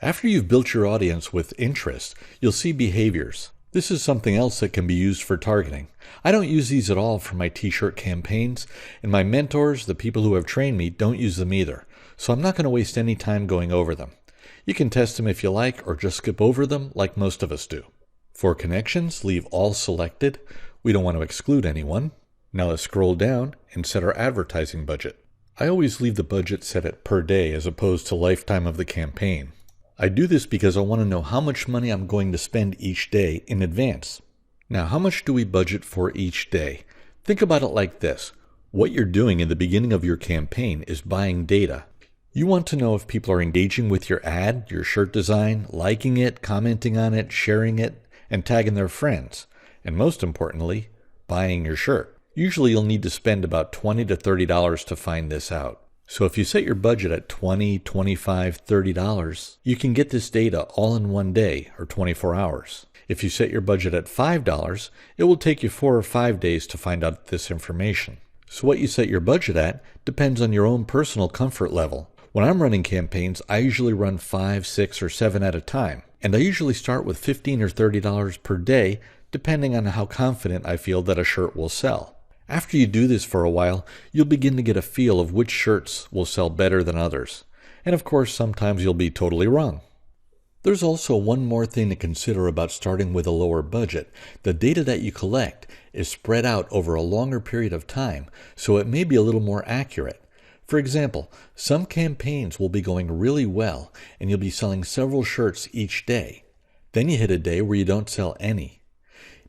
After you've built your audience with interest, you'll see behaviors. This is something else that can be used for targeting. I don't use these at all for my t-shirt campaigns, and my mentors, the people who have trained me, don't use them either. So I'm not going to waste any time going over them. You can test them if you like, or just skip over them like most of us do. For connections, leave all selected. We don't want to exclude anyone. Now let's scroll down and set our advertising budget. I always leave the budget set at per day as opposed to lifetime of the campaign. I do this because I want to know how much money I'm going to spend each day in advance. Now, how much do we budget for each day? Think about it like this. What you're doing in the beginning of your campaign is buying data. You want to know if people are engaging with your ad, your shirt design, liking it, commenting on it, sharing it, and tagging their friends. And most importantly, buying your shirt. Usually you'll need to spend about $20 to $30 to find this out. So if you set your budget at $20, $25, $30, you can get this data all in one day or 24 hours. If you set your budget at $5, it will take you 4 or 5 days to find out this information. So what you set your budget at depends on your own personal comfort level. When I'm running campaigns, I usually run 5, 6, or 7 at a time. And I usually start with $15 or $30 per day, depending on how confident I feel that a shirt will sell. After you do this for a while, you'll begin to get a feel of which shirts will sell better than others. And of course, sometimes you'll be totally wrong. There's also one more thing to consider about starting with a lower budget. The data that you collect is spread out over a longer period of time, so it may be a little more accurate. For example, some campaigns will be going really well, and you'll be selling several shirts each day. Then you hit a day where you don't sell any.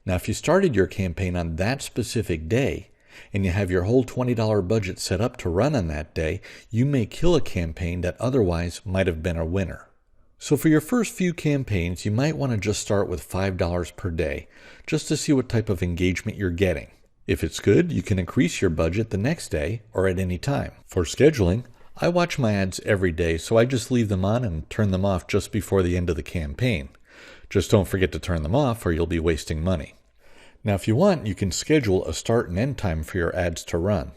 Now, if you started your campaign on that specific day, and you have your whole $20 budget set up to run on that day, you may kill a campaign that otherwise might have been a winner. So for your first few campaigns, you might want to just start with $5 per day, just to see what type of engagement you're getting. If it's good, you can increase your budget the next day or at any time. For scheduling, I watch my ads every day, so I just leave them on and turn them off just before the end of the campaign. Just don't forget to turn them off or you'll be wasting money. Now, if you want, you can schedule a start and end time for your ads to run.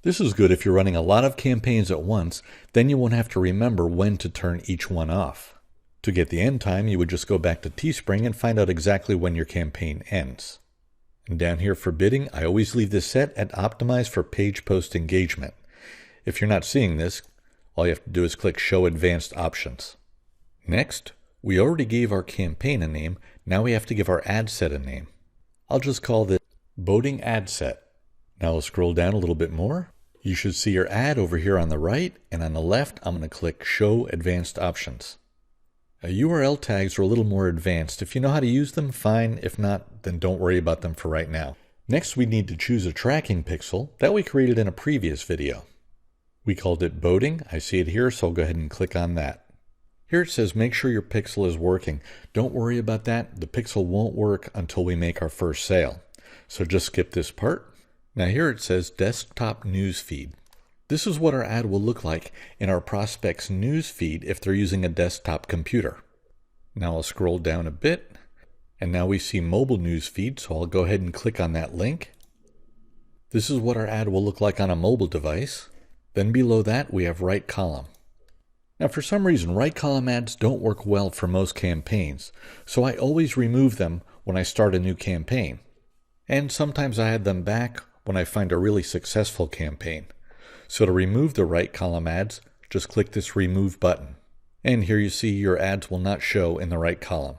This is good if you're running a lot of campaigns at once, then you won't have to remember when to turn each one off. To get the end time, you would just go back to Teespring and find out exactly when your campaign ends. And down here for bidding, I always leave this set at Optimize for Page Post Engagement. If you're not seeing this, all you have to do is click Show Advanced Options. Next, we already gave our campaign a name, now we have to give our ad set a name. I'll just call this Boating Ad Set. Now we'll scroll down a little bit more. You should see your ad over here on the right, and on the left, I'm going to click Show Advanced Options. URL tags are a little more advanced. If you know how to use them, fine. If not, then don't worry about them for right now. Next, we need to choose a tracking pixel that we created in a previous video. We called it Boating. I see it here, so I'll go ahead and click on that. Here it says make sure your pixel is working. Don't worry about that. The pixel won't work until we make our first sale. So just skip this part. Now here it says Desktop News Feed. This is what our ad will look like in our prospect's news feed if they're using a desktop computer. Now I'll scroll down a bit, and now we see Mobile News Feed, so I'll go ahead and click on that link. This is what our ad will look like on a mobile device. Then below that we have Right Column. Now for some reason, right column ads don't work well for most campaigns, so I always remove them when I start a new campaign. And sometimes I add them back when I find a really successful campaign. So to remove the right column ads, just click this Remove button. And here you see your ads will not show in the right column.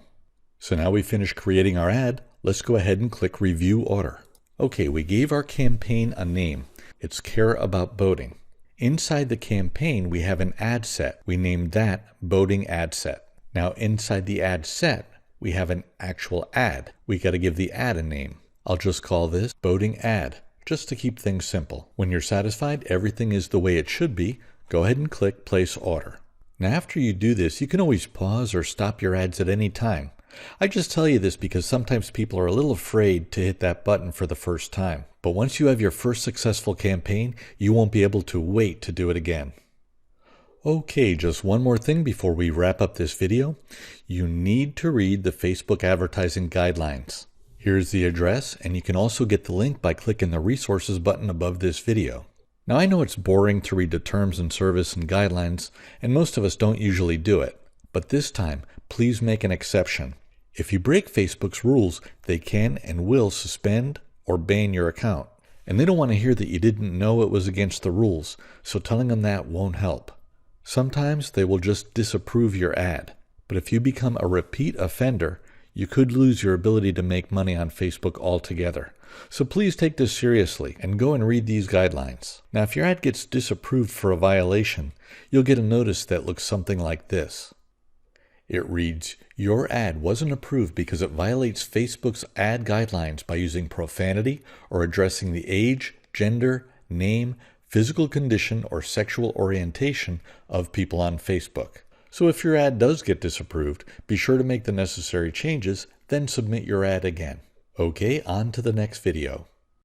So now we finished creating our ad, let's go ahead and click Review Order. Okay, we gave our campaign a name. It's Care About Boating. Inside the campaign, we have an ad set. We named that Boating Ad Set. Now inside the ad set, we have an actual ad. We got to give the ad a name. I'll just call this Boating Ad, just to keep things simple. When you're satisfied everything is the way it should be, go ahead and click Place Order. Now after you do this, you can always pause or stop your ads at any time. I just tell you this because sometimes people are a little afraid to hit that button for the first time. But once you have your first successful campaign, you won't be able to wait to do it again. Okay, just one more thing before we wrap up this video. You need to read the Facebook advertising guidelines. Here's the address, and you can also get the link by clicking the resources button above this video. Now I know it's boring to read the terms and service and guidelines, and most of us don't usually do it. But this time, please make an exception. If you break Facebook's rules, they can and will suspend or ban your account. And they don't want to hear that you didn't know it was against the rules, so telling them that won't help. Sometimes they will just disapprove your ad. But if you become a repeat offender, you could lose your ability to make money on Facebook altogether. So please take this seriously and go and read these guidelines. Now, if your ad gets disapproved for a violation, you'll get a notice that looks something like this. It reads, "Your ad wasn't approved because it violates Facebook's ad guidelines by using profanity or addressing the age, gender, name, physical condition, or sexual orientation of people on Facebook." So if your ad does get disapproved, be sure to make the necessary changes, then submit your ad again. Okay, on to the next video.